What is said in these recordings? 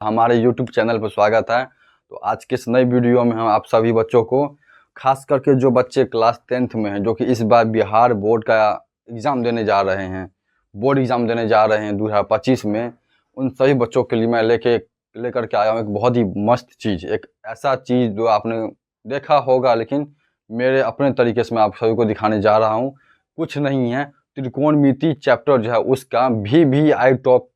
हमारे YouTube channel पर स्वागत है। तो आज के इस नई वीडियो में हम आप सभी बच्चों को, खास करके जो बच्चे क्लास 10th में हैं, जो कि इस बार बिहार बोर्ड का एग्ज़ाम देने जा रहे हैं, बोर्ड एग्ज़ाम देने जा रहे हैं 2025 में, उन सभी बच्चों के लिए मैं लेकर के आया हूँ एक बहुत ही मस्त चीज़, एक ऐसा चीज़ जो आपने देखा होगा, लेकिन मेरे अपने तरीके से मैं आप सभी को दिखाने जा रहा हूँ। कुछ नहीं है, त्रिकोणमिति चैप्टर जो है उसका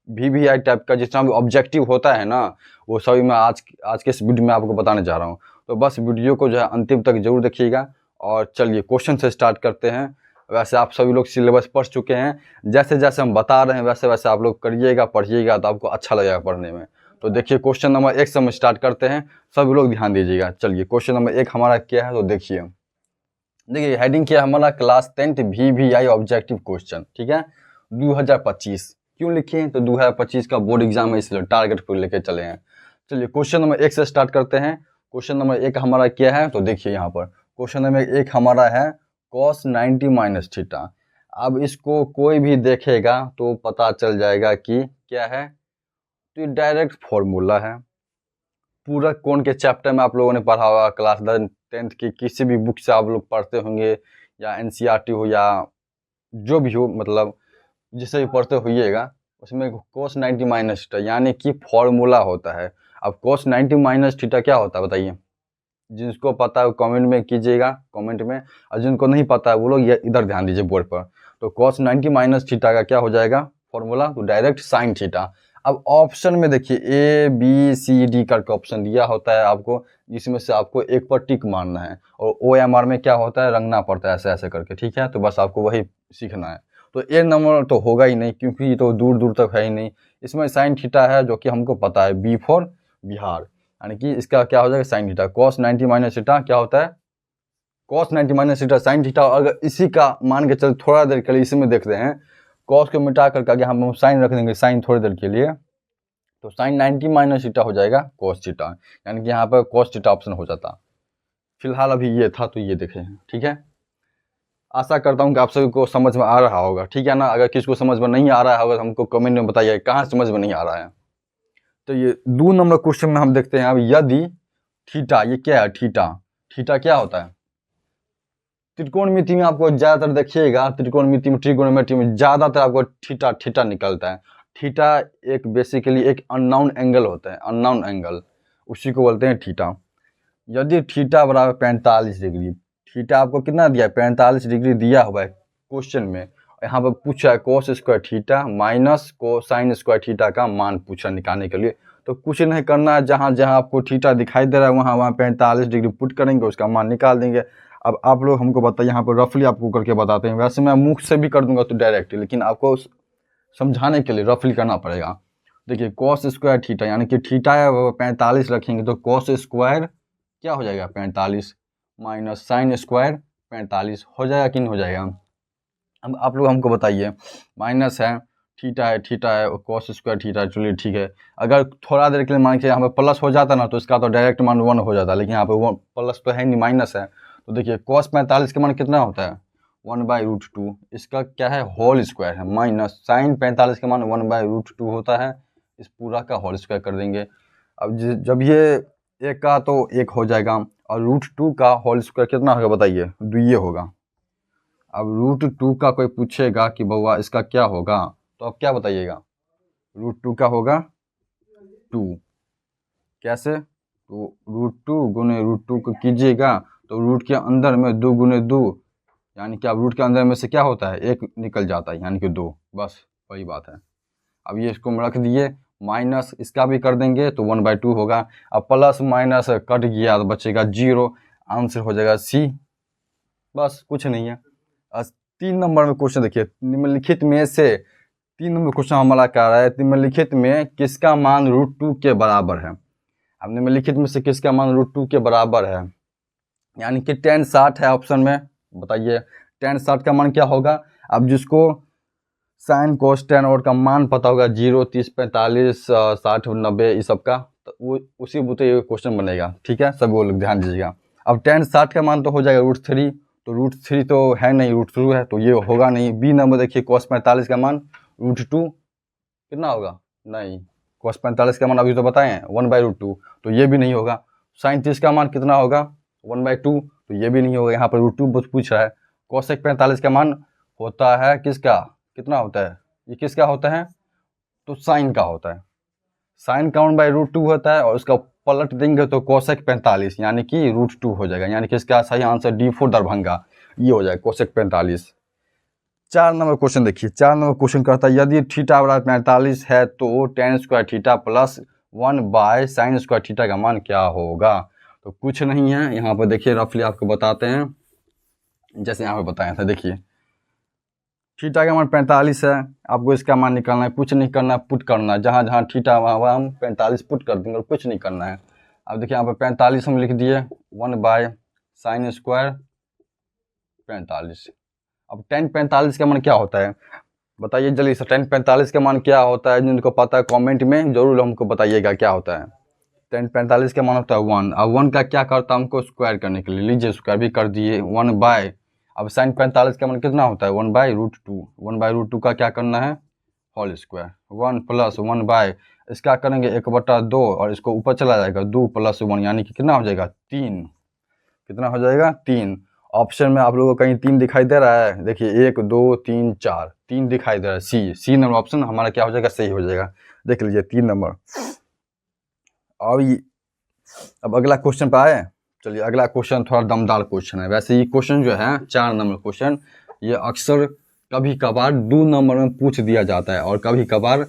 VVI टाइप का जितना भी ऑब्जेक्टिव होता है ना, वो सभी मैं आज के इस वीडियो में आपको बताने जा रहा हूँ। तो बस वीडियो को जो है अंतिम तक जरूर देखिएगा। और चलिए क्वेश्चन से स्टार्ट करते हैं। वैसे आप सभी लोग सिलेबस पढ़ चुके हैं, जैसे जैसे हम बता रहे हैं वैसे वैसे आप लोग करिएगा, पढ़िएगा तो आपको अच्छा लगेगा पढ़ने में। तो देखिए क्वेश्चन नंबर 1 से हम स्टार्ट करते हैं, सभी लोग ध्यान दीजिएगा। चलिए क्वेश्चन नंबर 1 हमारा क्या है, तो देखिए हेडिंग क्या है हमारा, class 10th VVI objective question, ठीक है, 2025। क्यों लिखे हैं, तो 2025 का बोर्ड एग्जाम है, इसलिए टारगेट पर लेके चले हैं। चलिए क्वेश्चन नंबर 1 से स्टार्ट करते हैं। क्वेश्चन नंबर 1 हमारा क्या है, तो देखिए यहाँ पर क्वेश्चन नंबर 1 हमारा है cos 90 माइनस थीटा। अब इसको कोई भी देखेगा तो पता चल जाएगा कि क्या है, तो ये डायरेक्ट फॉर्मूला है। पूरा कोण के चैप्टर में आप लोगों ने पढ़ा होगा, क्लास 10th की किसी भी बुक से आप लोग पढ़ते होंगे, या NCERT हो या जो भी हो, मतलब जिसे भी पढ़ते होइएगा, उसमें cos 90 माइनस थीटा यानी कि फॉर्मूला होता है। अब cos 90 माइनस थीटा क्या होता है बताइए, जिसको पता है वो कमेंट में कीजिएगा, कमेंट में, और जिनको नहीं पता है वो लोग इधर ध्यान दीजिए बोर्ड पर। तो cos 90 माइनस थीटा का क्या हो जाएगा फॉर्मूला, तो डायरेक्ट साइन थीटा। अब ऑप्शन में देखिए ABCD करके ऑप्शन दिया होता है आपको, जिसमें से आपको एक पर टिक मारना है, और OMR में क्या होता है, रंगना पड़ता है ऐसे ऐसे करके, ठीक है। तो बस आपको वही सीखना है। तो ए नंबर तो होगा ही नहीं, क्योंकि ये तो दूर दूर तक है ही नहीं। इसमें साइन थीटा है जो कि हमको पता है, B फॉर बिहार, यानी कि इसका क्या हो जाएगा sine theta. cos 90 minus theta क्या होता है, cos 90 minus theta sine theta. अगर इसी का मान के चल थोड़ा देर के लिए इसी में देखते हैं, cos को मिटा करके आगे हम साइन रख देंगे, साइन थोड़ी देर के लिए, तो साइन 90 माइनस थीटा हो जाएगा cos थीटा, यानी कि यहाँ पर cos थीटा ऑप्शन हो जाता। फिलहाल अभी ये था तो ये देखे हैं, ठीक है। आशा करता हूँ कि आप सभी को समझ में आ रहा होगा, ठीक है ना। अगर किसी को समझ में नहीं आ रहा होगा तो हमको कमेंट में बताइए कहाँ समझ में नहीं आ रहा है। तो ये 2 नंबर क्वेश्चन में हम देखते हैं, अब यदि थीटा, ये क्या है थीटा, थीटा क्या होता है, त्रिकोणमिति में आपको ज्यादातर देखिएगा, त्रिकोणमिति में, ट्रिगोनोमेट्री में ज्यादातर आपको थीटा थीटा निकलता है। थीटा एक बेसिकली एक अननोन एंगल होता है, अननोन एंगल, उसी को बोलते हैं थीटा। यदि थीटा बराबर 45 डिग्री, थीटा आपको कितना दिया है, 45 डिग्री दिया हुआ है क्वेश्चन में, यहाँ पर पूछा है cos square theta minus cosine square theta का मान पूछा निकालने के लिए। तो कुछ नहीं करना है, जहाँ जहाँ आपको थीटा दिखाई दे रहा है वहाँ 45 डिग्री पुट करेंगे, उसका मान निकाल देंगे। अब आप लोग हमको बताइए, यहाँ पर रफली आपको करके बताते हैं, वैसे मैं मुख से भी कर दूंगा तो डायरेक्ट, लेकिन आपको समझाने के लिए रफली करना पड़ेगा। देखिए cos स्क्वायर थीटा, यानी कि थीटा है 45 रखेंगे तो cos स्क्वायर क्या हो जाएगा 45 माइनस साइन स्क्वायर 45 हो जाएगा कि नहीं हो जाएगा। अब आप लोग हमको बताइए, माइनस है, थीटा है और cos स्क्वायर थीटा है, चलिए ठीक है। अगर थोड़ा देर के लिए मान के यहाँ पे प्लस हो जाता ना, तो इसका तो डायरेक्ट मान 1 हो जाता, लेकिन यहाँ पे 1 प्लस तो है नहीं, माइनस है। तो देखिए cos 45 का मान कितना होता है 1/√2, इसका क्या है होल स्क्वायर है, माइनस साइन 45 का मान 1/√2 होता है, इस पूरा का होल स्क्वायर कर देंगे। अब जब ये एक का तो एक हो जाएगा, और √2 का होल स्क्वायर कितना होगा बताइए, 2 होगा। अब √2 का कोई पूछेगा कि बउआ इसका क्या होगा, तो अब क्या बताइएगा, √2 का होगा 2, कैसे, तो √2 गुने √2 को कीजिएगा तो रूट के अंदर में 2 गुने 2, यानी कि अब रूट के अंदर में से क्या होता है 1 निकल जाता है, यानी कि 2, बस वही बात है। अब ये इसको रख दिए, माइनस इसका भी कर देंगे तो 1/2 होगा। अब प्लस माइनस कट गया तो बचेगा 0, आंसर हो जाएगा C, बस कुछ नहीं है। 3 नंबर में क्वेश्चन देखिए, निम्नलिखित में से 3 नंबर क्वेश्चन हमारा कह रहा है, निम्नलिखित में किसका मान √2 के बराबर है। अब निम्नलिखित में से किसका मान √2 के बराबर है, यानी कि tan 60 है ऑप्शन में, बताइए tan 60 का मान क्या होगा। अब जिसको साइन कोस tan और का मान पता होगा 0, 30, 45, 60, 90 इस सब का, तो वो उसी बुते ये क्वेश्चन बनेगा, ठीक है, सब लोग ध्यान दीजिएगा। अब tan 60 का मान तो हो जाएगा √3, तो √3 तो है नहीं, √2 है, तो ये होगा नहीं। बी नंबर देखिए cos 45 का मान √2 कितना होगा, नहीं, cos 45 का मान अभी तो बताए हैं 1/√2, तो ये भी नहीं होगा। sin 30 का मान कितना होगा 1/2, तो ये भी नहीं होगा। यहाँ पर √2 पूछ रहा है। cosec 45 का मान होता है किसका, कितना होता है, ये किसका होता है, तो साइन का होता है। साइन का 1/√2 होता है और उसका पलट देंगे तो cosec 45 यानी कि √2 हो जाएगा, यानी कि इसका सही आंसर D4 दरभंगा ये हो जाएगा cosec 45। 4 नंबर क्वेश्चन देखिए। 4 नंबर क्वेश्चन कहता है यदि थीटा बराबर 45 है तो tan square theta plus 1/sin square theta का मान क्या होगा। तो कुछ नहीं है, यहाँ पर देखिए रफली आपको बताते हैं, जैसे यहाँ पे बताया था। देखिए थीटा का मान 45 है, आपको इसका मान निकालना है, कुछ नहीं करना, पुट करना है, जहाँ जहाँ थीटा वहाँ हम 45 पुट कर देंगे और कुछ नहीं करना है। अब देखिए यहाँ पर 45 हम लिख दिए 1/sin स्क्वायर 45। अब tan 45 का मान क्या होता है बताइए जल्दी से, tan 45 का मान क्या होता है, जिनको पता है कमेंट में जरूर हमको बताइएगा क्या होता है। tan 45 का मान होता है 1। अब 1 का क्या करता है हमको स्क्वायर करने के लिए, लीजिए स्क्वायर भी कर दिए 1/। अब sin 45 का मान कितना होता है 1/√2। 1/√2 का क्या करना है होल स्क्वायर 1 + 1/, इसका करेंगे 1/2 और इसको ऊपर चला जाएगा 2 + 1 यानी कि कितना हो जाएगा 3। कितना हो जाएगा 3। ऑप्शन में आप लोगों को कहीं 3 दिखाई दे रहा है, देखिए 1 2 3 4 3 दिखाई दे रहा है। सी नंबर ऑप्शन हमारा क्या हो जाएगा सही हो जाएगा। देख लीजिए 3 नंबर। अब अगला क्वेश्चन पे आए, चलिए अगला क्वेश्चन थोड़ा दमदार क्वेश्चन है। वैसे ये क्वेश्चन जो है 4 नंबर क्वेश्चन ये अक्सर कभी कभार 2 नंबर में पूछ दिया जाता है और कभी कभार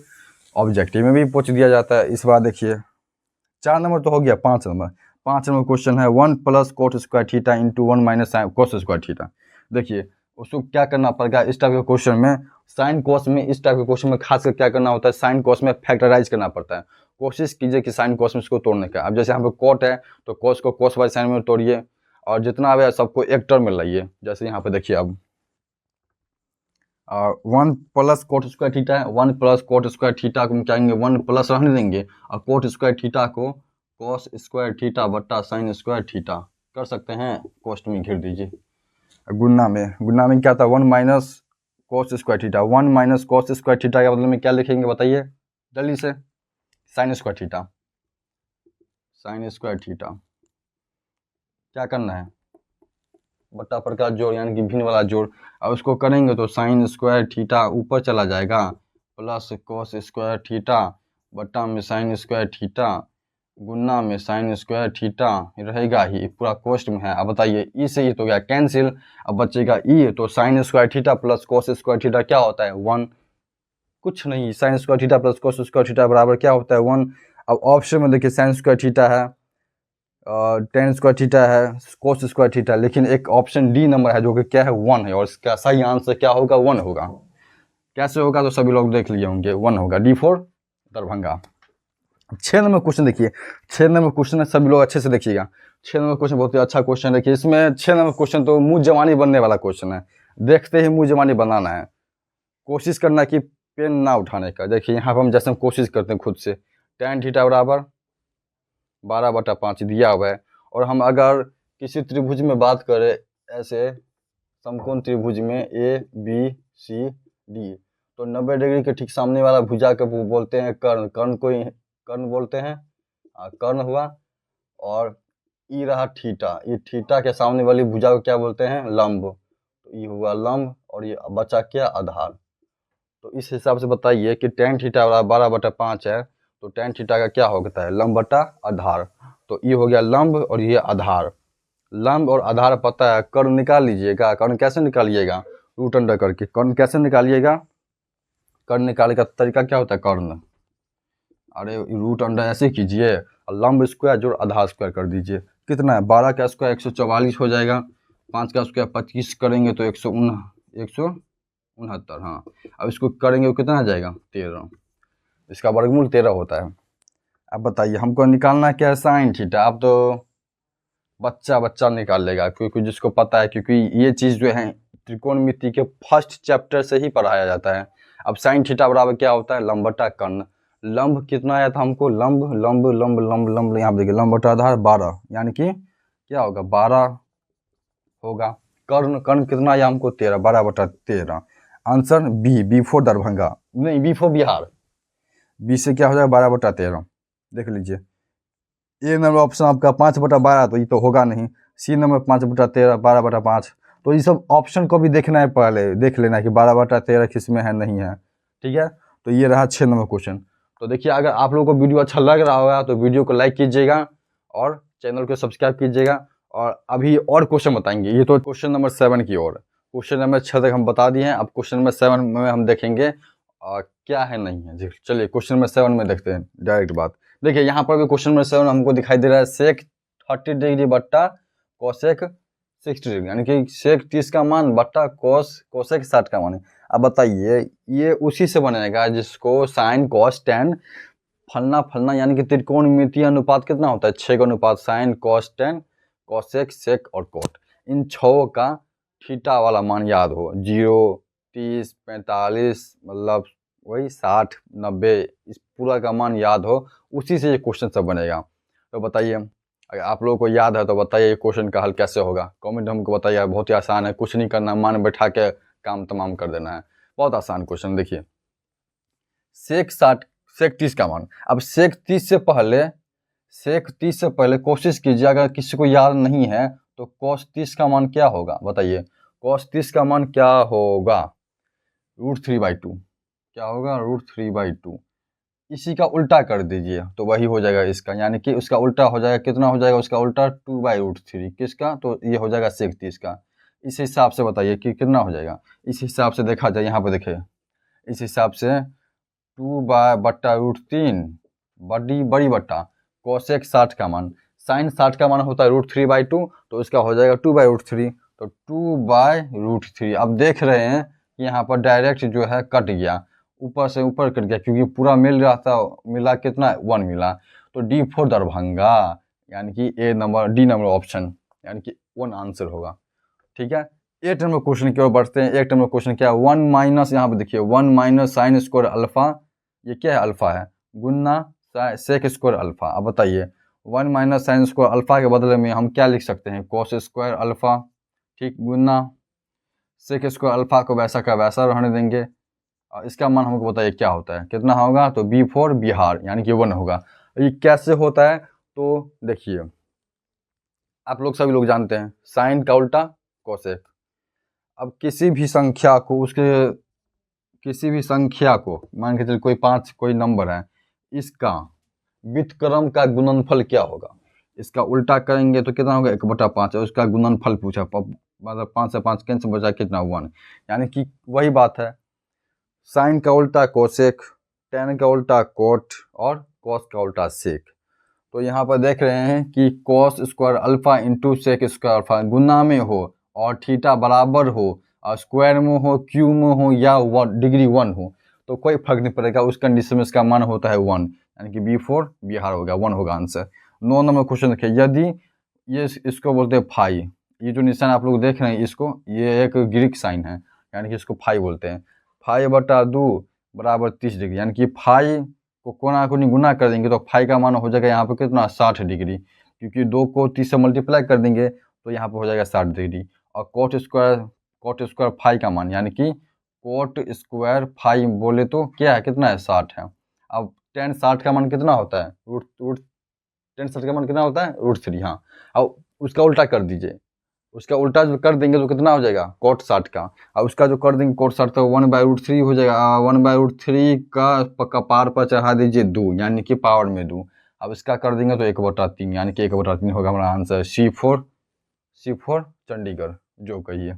ऑब्जेक्टिव में भी पूछ दिया जाता है। इस बार देखिए 4 नंबर तो हो गया, 5 नंबर। 5 नंबर क्वेश्चन है 1 + cot square theta into 1 - cos square theta. देखिए उसको क्या करना पड़ेगा इस टाइप के क्वेश्चन में, साइन कोस में, इस टाइप के क्वेश्चन में खासकर क्या करना होता है, साइन कोस में फैक्टराइज करना पड़ता है। कोशिश कीजिए कि साइन कोस में इसको तोड़ने का। अब जैसे यहाँ पे कोट है तो कोस को कोस बाय साइन में तोड़िए और जितना भी है सबको एक टर्म में लाइए। जैसे यहाँ पे देखिए अब 1 + cot स्क्वायर थीटा है, 1 + cot स्क्वायर थीटा को हम क्या कहेंगे 1 प्लस रहने देंगे और cot स्क्वायर थीटा को cos स्क्वायर थीटा बट्टा साइन स्क्वायर थीटा कर सकते हैं, कोष्ट में घेर दीजिए। गुना में क्या था 1 - cos square theta, 1 - cos square theta के बदले में क्या लिखेंगे बताइए जल्दी से, sign square theta. Sign square theta क्या करना है बट्टा पर का जोड़ यानी कि भिन्न वाला जोड़। अब उसको करेंगे तो साइन स्क्वायर थीटा ऊपर चला जाएगा प्लस cos स्क्वायर थीटा बट्टा में साइन स्क्वायर थीटा गुना में साइन स्क्वायर थीटा रहेगा ही, पूरा कोष्ट में है। अब बताइए ई से ई तो गया कैंसिल, अब बचेगा ई, तो sign square theta plus cos square theta क्या होता है 1। कुछ नहीं, sign square theta plus cos square theta बराबर क्या होता है 1। अब ऑप्शन में देखिए साइन स्क्वायर थीटा है, tan स्क्वायर थीटा है, cos स्क्वायर थीटा, लेकिन एक ऑप्शन डी नंबर है जो कि क्या है 1 है और इसका सही आंसर क्या होगा 1 होगा। कैसे होगा तो सभी लोग देख लिए होंगे, 1 होगा, D4 दरभंगा। 6 नंबर क्वेश्चन देखिए। 6 नंबर क्वेश्चन है, सभी लोग अच्छे से देखिएगा। 6 नंबर क्वेश्चन बहुत ही अच्छा क्वेश्चन है। देखिए इसमें 6 नंबर क्वेश्चन तो मुंह जवानी बनने वाला क्वेश्चन है, देखते ही मुंह जवानी बनाना है, कोशिश करना कि पेन ना उठाने का। देखिए यहाँ पर हम जैसे हम कोशिश करते हैं खुद से, tan थीटा बराबर 12/5 दिया हुआ है और हम अगर किसी त्रिभुज में बात करें ऐसे समकोण त्रिभुज में ABCD तो 90 डिग्री के ठीक सामने वाला भुजा को बोलते हैं कर्ण, कर्ण बोलते हैं, कर्ण हुआ। और ई रहा थीटा, ये थीटा के सामने वाली भुजा को क्या बोलते हैं लंब, तो ये हुआ लंब और ये बचा क्या आधार। तो इस हिसाब से बताइए कि tan थीटा 12/5 है तो tan थीटा का क्या होता है लंब बटा आधार, तो ये हो गया लंब और ये आधार। लंब और आधार पता है, कर्ण निकाल लीजिएगा। कर्ण कैसे निकालिएगा रूट अंडर करके, कर्ण कैसे निकालिएगा, कर्ण निकालने का तरीका क्या होता है कर्ण, अरे रूट अंडर ऐसे कीजिए और लंब स्क्वायर जोड़ आधार स्क्वायर कर दीजिए। कितना है 12 का स्क्वायर 144 हो जाएगा, 5 का स्क्वायर 25 करेंगे तो 169। हाँ अब इसको करेंगे तो कितना आ जाएगा 13, इसका वर्गमूल 13 होता है। अब बताइए हमको निकालना क्या है साइन थीटा। अब तो बच्चा निकाल लेगा क्योंकि जिसको पता है, क्योंकि ये चीज़ जो है त्रिकोणमिति के फर्स्ट चैप्टर से ही पढ़ाया जाता है। अब साइन थीटा बराबर क्या होता है लंब बटा कर्ण। लंब कितना आया था हमको लंब लंब लंब लंब लंब यहाँ पे देखिए लंब बटा आधार 12 यानी कि क्या होगा 12 होगा। कर्ण कितना आया हमको 13, 12/13। आंसर B4 दरभंगा, नहीं B4 बिहार। बी से क्या हो जाएगा 12/13, देख लीजिए। ए नंबर ऑप्शन आपका 5/12, तो ये तो होगा नहीं। सी नंबर 5/13, 12/5, तो ये सब ऑप्शन को भी देखना है, पहले देख लेना है कि 12/13 किस में है नहीं है, ठीक है। तो ये रहा 6 नंबर क्वेश्चन। तो देखिए, अगर आप लोगों को वीडियो अच्छा लग रहा होगा तो वीडियो को लाइक कीजिएगा और चैनल को सब्सक्राइब कीजिएगा। और अभी और क्वेश्चन बताएंगे, ये तो क्वेश्चन नंबर 7 की ओर। क्वेश्चन नंबर 6 तक हम बता दिए हैं, अब क्वेश्चन नंबर 7 में हम देखेंगे क्या है नहीं है जी। चलिए क्वेश्चन नंबर 7 में देखते हैं, डायरेक्ट बात। देखिए यहाँ पर भी क्वेश्चन नंबर 7 हमको दिखाई दे रहा है सेक 30 डिग्री बट्टा कोसेक 60 डिग्री, यानी कि सेक 30 का मान बट्टा कोसेक 60 का मान। अब बताइए, ये उसी से बनेगा जिसको साइन कॉस टेन फलना फलना, यानी कि त्रिकोणमितीय अनुपात कितना होता है 6 का अनुपात, sine cos tan cosec sec और कोट, इन 6 का थीटा वाला मान याद हो। 0, 30, 45, मतलब वही 60, 90, इस पूरा का मान याद हो, उसी से ये क्वेश्चन सब बनेगा। तो बताइए, अगर आप लोगों को याद है तो बताइए ये क्वेश्चन का हल कैसे होगा, कमेंट हमको बताइए। बहुत ही आसान है, कुछ नहीं करना, मान बैठा के काम तमाम कर देना है, बहुत आसान क्वेश्चन। देखिए सेक 30 का मान, अब सेक 30 से पहले कोशिश कीजिए, अगर किसी को याद नहीं है तो cos 30 का मान क्या होगा, बताइए। cos 30 का मान क्या होगा, √3/2, क्या होगा √3/2। इसी का उल्टा कर दीजिए तो वही हो जाएगा इसका, यानी कि उसका उल्टा हो जाएगा, कितना हो जाएगा उसका उल्टा 2/√3, किसका, तो ये हो जाएगा सेक 30 का। इस हिसाब से बताइए कि कितना हो जाएगा, इस हिसाब से देखा जाए, यहाँ पर देखिए, इस हिसाब से 2/√3 बड़ी बट्टा कोसेक 60 का मान, साइन 60 का मान होता है √3/2, तो इसका हो जाएगा 2/√3, तो 2/√3। अब देख रहे हैं कि यहाँ पर डायरेक्ट जो है कट गया, ऊपर से ऊपर कट गया, क्योंकि पूरा मिल रहा था, मिला कितना 1 मिला, तो D4 दरभंगा, यानी कि डी नंबर ऑप्शन, यानी कि 1 आंसर होगा, ठीक है। 8 नंबर क्वेश्चन की ओर बढ़ते हैं। 8 नंबर क्वेश्चन क्या है, 1 माइनस, यहाँ पे देखिए 1 माइनस साइन स्क्वायर अल्फा, ये क्या है अल्फा है, गुन्ना सेक स्क्वायर अल्फा। अब बताइए 1 माइनस साइन स्क्वायर अल्फा के बदले में हम क्या लिख सकते हैं, कॉस स्क्वायर अल्फा, ठीक, गुन्ना सेक स्क्वायर अल्फा को वैसा का वैसा रहने देंगे। और इसका मान हमको बताइए क्या होता है, कितना होगा, तो B4 बिहार, यानी कि 1 होगा। ये कैसे होता है, तो देखिए आप लोग सभी लोग जानते हैं साइन का उल्टा कोसेक। अब किसी भी संख्या को मान के चलिए कोई 5 कोई नंबर है, इसका व्युत्क्रम का गुणनफल क्या होगा, इसका उल्टा करेंगे तो कितना होगा 1/5, और उसका गुणनफल पूछा, मतलब 5 से 5 कैंसिल बचा कितना 1, यानी कि वही बात है, साइन का उल्टा कोसेक, टेन का उल्टा कोट और कॉस का उल्टा सेक। तो यहाँ पर देख रहे हैं कि cos square alpha into sec square alpha गुना में हो और थीटा बराबर हो और स्क्वायर में हो, क्यू में हो या डिग्री 1 हो, तो कोई फर्क नहीं पड़ेगा, उस कंडीशन में इसका मान होता है 1, यानी कि B4 बिहार होगा, 1 होगा आंसर। 9 नंबर क्वेश्चन देखिए, यदि ये इसको बोलते हैं फाई, ये जो निशान आप लोग देख रहे हैं इसको, ये एक ग्रीक साइन है, यानी कि इसको फाई बोलते हैं। 5/2 बराबर 30 डिग्री, यानी कि फाई को कोना को गुना कर देंगे तो फाई का मान हो जाएगा यहाँ पर कितना 60 डिग्री, क्योंकि 2 को 30 से मल्टीप्लाई कर देंगे तो यहाँ पर हो जाएगा 60 डिग्री। और कोट स्क्वायर फाई का मान, यानी कि कोट स्क्वायर फाई बोले तो क्या है, कितना है 60 है। अब टेन 60 का मान कितना होता है, टेन 60 का मान कितना होता है √3, हाँ। अब उसका उल्टा कर दीजिए, उसका उल्टा जो कर देंगे तो कितना हो जाएगा कोट 60 का, और उसका जो कर देंगे कोट 60 तो 1/√3 हो जाएगा। 1/√3 का पार पर चढ़ा दीजिए 2, यानी कि पावर में 2। अब इसका कर देंगे तो 1/3, यानी कि 1/3 होगा हमारा आंसर। C4 चंडीगढ़, जो कहिए,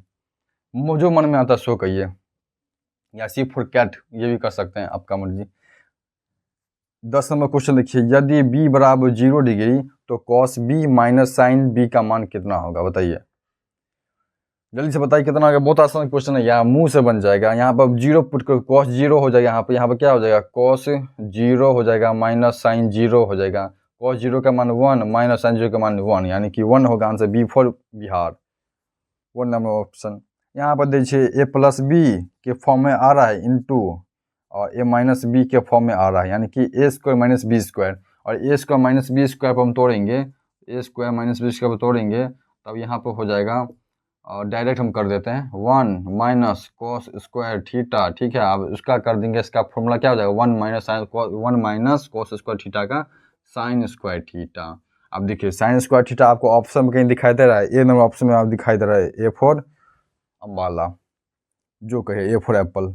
जो मन में आता सो कहिए, या C4 कैट, ये भी कर सकते हैं, आपका मर्जी। 10 नंबर क्वेश्चन देखिए, यदि B बराबर 0 डिग्री तो cos B minus sine B का मान कितना होगा, बताइए जल्दी से बताइए कितना होगा। बहुत आसान क्वेश्चन है, यहाँ मुंह से बन जाएगा। यहाँ पर 0 पुट कर cos 0 हो जाएगा, यहाँ पर क्या हो जाएगा cos 0 हो जाएगा माइनस साइन 0 हो जाएगा, cos 0 का मान 1 माइनस साइन 0 का मान 1, यानी कि 1 होगा answer. B4 Bihar, 1 number option. यहाँ पर देखिए A+B के फॉर्म में आ रहा है इंटू और A-B के फॉर्म में आ रहा है, यानी कि A² माइनस B², और A² माइनस B² पर हम तोड़ेंगे, A² माइनस B² पर तोड़ेंगे तब यहाँ पर हो जाएगा और डायरेक्ट हम कर देते हैं 1 माइनस कॉस स्क्वायर थीटा, ठीक है। अब उसका कर देंगे, इसका फॉर्मूला क्या हो जाएगा 1 माइनस कॉस स्क्वायर थीटा का साइन स्क्वायर थीटा। अब देखिए साइन स्क्वायर थीटा आपको ऑप्शन में कहीं दिखाई दे रहा है, ए नंबर ऑप्शन में आप दिखाई दे रहा है ए फॉर अम्बाला, जो कहे A for apple,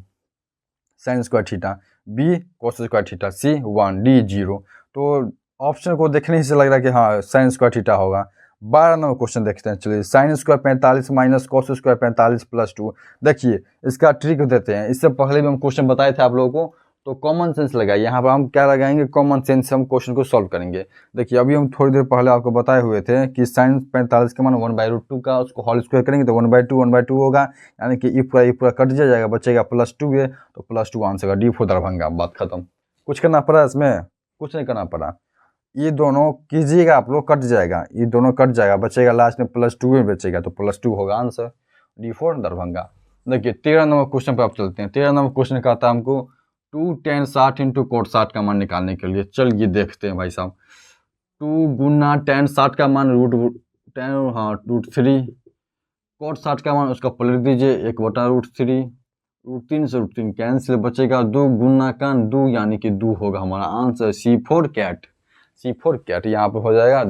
sine square theta, B cos square theta, C 1, D 0। तो ऑप्शन को देखने ही से लग रहा है कि हाँ साइन स्क्वायर थीटा होगा। 12 नंबर क्वेश्चन देखते हैं, चलिए। Sine square 45 minus cos square 45 plus 2। देखिए इसका ट्रिक देते हैं, इससे पहले भी हम क्वेश्चन बताए थे आप लोगों को, तो कॉमन सेंस लगाइए। यहाँ पर हम क्या लगाएंगे, कॉमन सेंस से हम क्वेश्चन को सॉल्व करेंगे। देखिए अभी हम थोड़ी देर पहले आपको बताए हुए थे कि साइन 45 का मान 1/√2 का, उसको होल स्क्वायर करेंगे तो 1/2 होगा, यानी कि ई पूरा कट जाएगा, बचेगा +2 है, तो +2 आंसर का, डी फॉर दरभंगा। बात खत्म। कुछ करना पड़ा इसमें? कुछ नहीं करना पड़ा। ये दोनों कीजिएगा आप लोग, कट जाएगा, ये दोनों कट जाएगा, बचेगा लास्ट में +2 में बचेगा, तो +2 होगा आंसर, डी फॉर दरभंगा। देखिए 13 नंबर क्वेश्चन पे आप चलते हैं। 13 नंबर क्वेश्चन कहता है हमको 2 tan 60 इंटू कोट 60 का मान निकालने के लिए। चलिए देखते हैं भाई साहब। 2 गुना tan 60 का मान √3, कोट 60 का मान उसका पलट दीजिए 1/√3, √3 से √3 कैंसिल, बचेगा 2 गुना का 2, यानी कि 2 होगा हमारा answer, C for cat. C for cat यहाँ पे हो जाएगा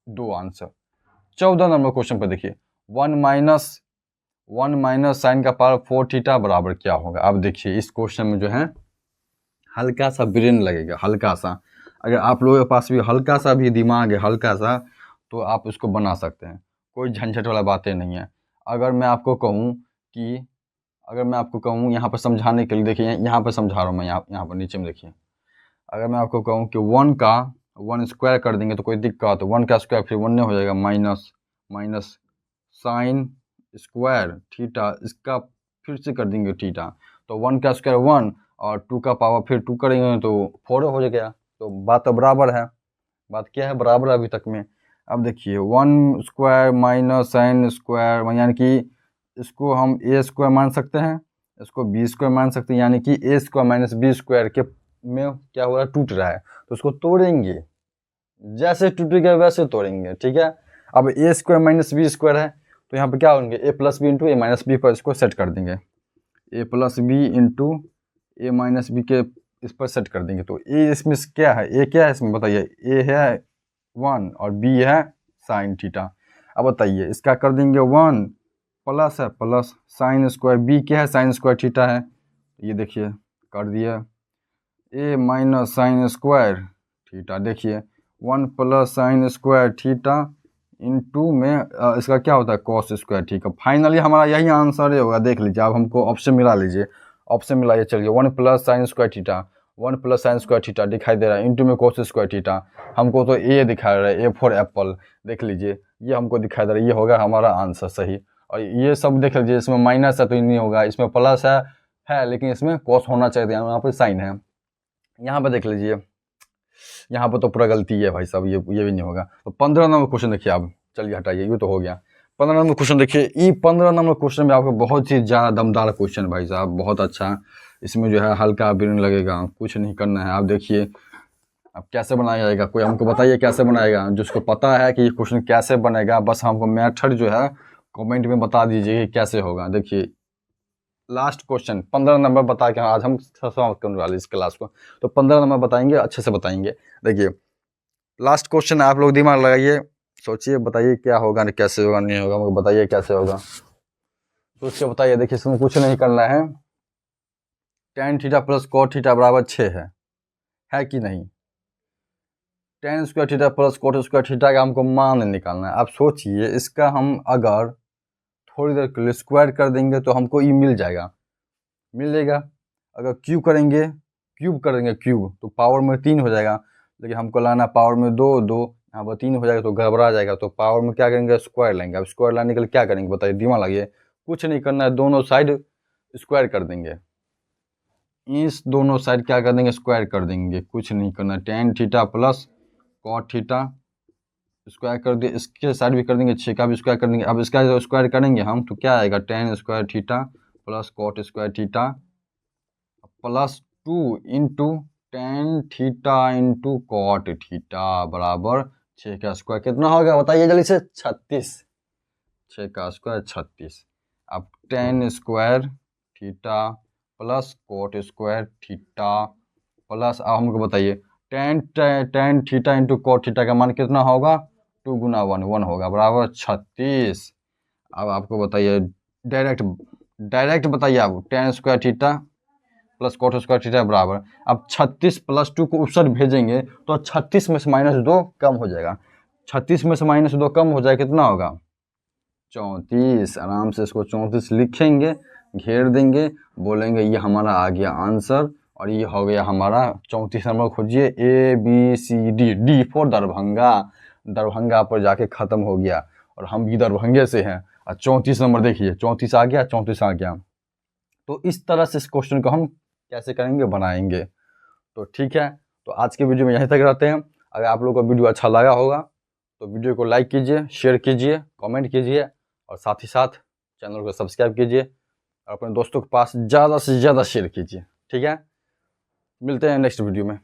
2 आंसर। 14 नंबर क्वेश्चन पर देखिए 1 माइनस साइन का पावर 4 थीटा बराबर क्या होगा। अब देखिए इस क्वेश्चन में जो है हल्का सा ब्रेन लगेगा, हल्का सा। अगर आप लोगों के पास भी हल्का सा भी दिमाग है, हल्का सा, तो आप उसको बना सकते हैं, कोई झंझट वाला बातें नहीं है। अगर मैं आपको कहूँ यहाँ पर समझाने के लिए, देखिए यहाँ पर समझा रहा हूँ मैं, यहाँ पर नीचे में देखिए। अगर मैं आपको कहूँ कि 1 स्क्वायर कर देंगे तो कोई दिक्कत, तो 1 का स्क्वायर फिर 1 हो जाएगा, माइनस साइन स्क्वायर थीटा, इसका फिर से कर देंगे थीटा, तो 1 का स्क्वायर 1 और 2 का पावर फिर 2 करेंगे तो 4 हो जाएगा। तो बात तो बराबर है, बात क्या है, बराबर है अभी तक में। अब देखिए 1 स्क्वायर माइनस साइन स्क्वायर, यानी कि इसको हम ए स्क्वायर मान सकते हैं, इसको बी स्क्वायर मान सकते हैं, यानी कि ए स्क्वायर माइनस बी स्क्वायर के में क्या हो रहा है, टूट रहा है, तो उसको तोड़ेंगे, जैसे टूटेगा वैसे तोड़ेंगे, ठीक है। अब ए स्क्वायर माइनस बी स्क्वायर है, तो यहाँ पे क्या होंगे, ए प्लस बी इंटू ए माइनस बी पर इसको सेट कर देंगे, ए प्लस बी इंटू ए माइनस बी के इस पर सेट कर देंगे। तो ए इसमें क्या है, ए क्या है इसमें बताइए, ए है 1 और बी है साइन थीटा। अब बताइए इसका कर देंगे 1 प्लस है प्लस साइन स्क्वायर, बी क्या है साइन स्क्वायर थीटा है, ये देखिए कर दिया, ए माइनस साइन स्क्वायर थीटा, देखिए 1 plus sign square theta into में इसका क्या होता है कॉस स्क्वायर, ठीक है। फाइनली हमारा यही आंसर होगा, देख लीजिए। आप हमको ऑप्शन मिला लीजिए, ऑप्शन मिलाइए, चलिए 1 plus sign square theta, 1 plus sign square theta दिखाई दे रहा है, इंटू में कॉस स्क्वायर थीटा, हमको तो ए दिखा रहा है, ए फॉर एप्पल, देख लीजिए ये हमको दिखाई दे रहा है, ये होगा हमारा आंसर सही। और ये सब देख लीजिए, इसमें माइनस है तो नहीं होगा, इसमें प्लस है लेकिन इसमें कॉस होना चाहिए, यहाँ पर साइन है। यहाँ पर देख लीजिए, यहाँ पर तो पूरा गलती है भाई साहब, ये भी नहीं होगा। तो 15 नंबर क्वेश्चन देखिए आप, चलिए हटाइए, ये तो हो गया। 15 नंबर क्वेश्चन देखिए, ये 15 नंबर क्वेश्चन में आपको बहुत ही ज़्यादा दमदार क्वेश्चन भाई साहब, बहुत अच्छा। इसमें जो है हल्का ब्रेन लगेगा, कुछ नहीं करना है। आप देखिए अब कैसे बनाया जाएगा, कोई हमको बताइए कैसे बनाएगा, जिसको पता है कि ये क्वेश्चन कैसे बनेगा, बस हमको मेथड जो है कमेंट में बता दीजिए कि कैसे होगा। देखिए लास्ट क्वेश्चन 15 नंबर बता के आज हम समाप्त करने वाले इस क्लास को, तो 15 नंबर बताएंगे, अच्छे से बताएंगे। देखिए लास्ट क्वेश्चन आप लोग दिमाग लगाइए, सोचिए, बताइए क्या होगा, कैसे होगा, नहीं होगा, मुझे बताइए कैसे होगा, सोच के बताइए। देखिए इसमें कुछ नहीं करना है, tan theta plus cot theta बराबर 6 है कि नहीं। tan square theta plus cot square theta का हमको मान निकालना है। आप सोचिए इसका हम अगर थोड़ी देर के लिए स्क्वायर कर देंगे तो हमको ये मिलेगा। अगर क्यूब करेंगे क्यूब तो पावर में 3 हो जाएगा, लेकिन हमको लाना पावर में 2 यहाँ पर 3 हो जाएगा तो गड़बड़ा जाएगा, तो पावर में क्या करेंगे, स्क्वायर लेंगे। अब स्क्वायर लाने के लिए क्या करेंगे बताइए, दिमाग लगाइए, कुछ नहीं करना है, दोनों साइड स्क्वायर कर देंगे, इस दोनों साइड क्या कर देंगे, स्क्वायर कर देंगे, कुछ नहीं करना। tan theta plus cot theta square कर दिए, इसके साइड भी कर देंगे, 6 का भी स्क्वायर कर देंगे। अब इसका जो स्क्वायर करेंगे हम तो क्या आएगा, tan square theta plus cot square theta plus 2 into tan theta into cot theta बराबर 6 का स्क्वायर कितना होगा बताइए जल्दी से, 36। 6 का स्क्वायर 36। अब ten square theta plus coat square theta plus, अब हमको बताइए tan theta into cot theta का मान कितना होगा, 2 गुना 1 होगा, बराबर 36। अब आपको बताइए डायरेक्ट बताइए आप, ten square theta plus coat square theta बराबर, अब 36 प्लस 2 को उस साइड भेजेंगे तो 36 में से -2 कम हो जाएगा, 36 में से -2 कम हो जाए कितना होगा, 34। आराम से इसको 34 लिखेंगे, घेर देंगे, बोलेंगे ये हमारा आ गया आंसर, और ये हो गया हमारा 34 नंबर। खोजिए ABCD, D for Darbhanga, Darbhanga पर जाके ख़त्म हो गया, और हम भी दरभंगे से हैं। और 34 नंबर देखिए, 34 आ गया, 34 आ गया। तो इस तरह से इस क्वेश्चन को हम कैसे करेंगे, बनाएंगे। तो ठीक है, तो आज के वीडियो में यहीं तक रहते हैं। अगर आप लोगों को वीडियो अच्छा लगा होगा तो वीडियो को लाइक कीजिए, शेयर कीजिए, कमेंट कीजिए, और साथ ही साथ चैनल को सब्सक्राइब कीजिए, और अपने दोस्तों के पास ज़्यादा से ज़्यादा शेयर कीजिए। ठीक है, मिलते हैं नेक्स्ट वीडियो में।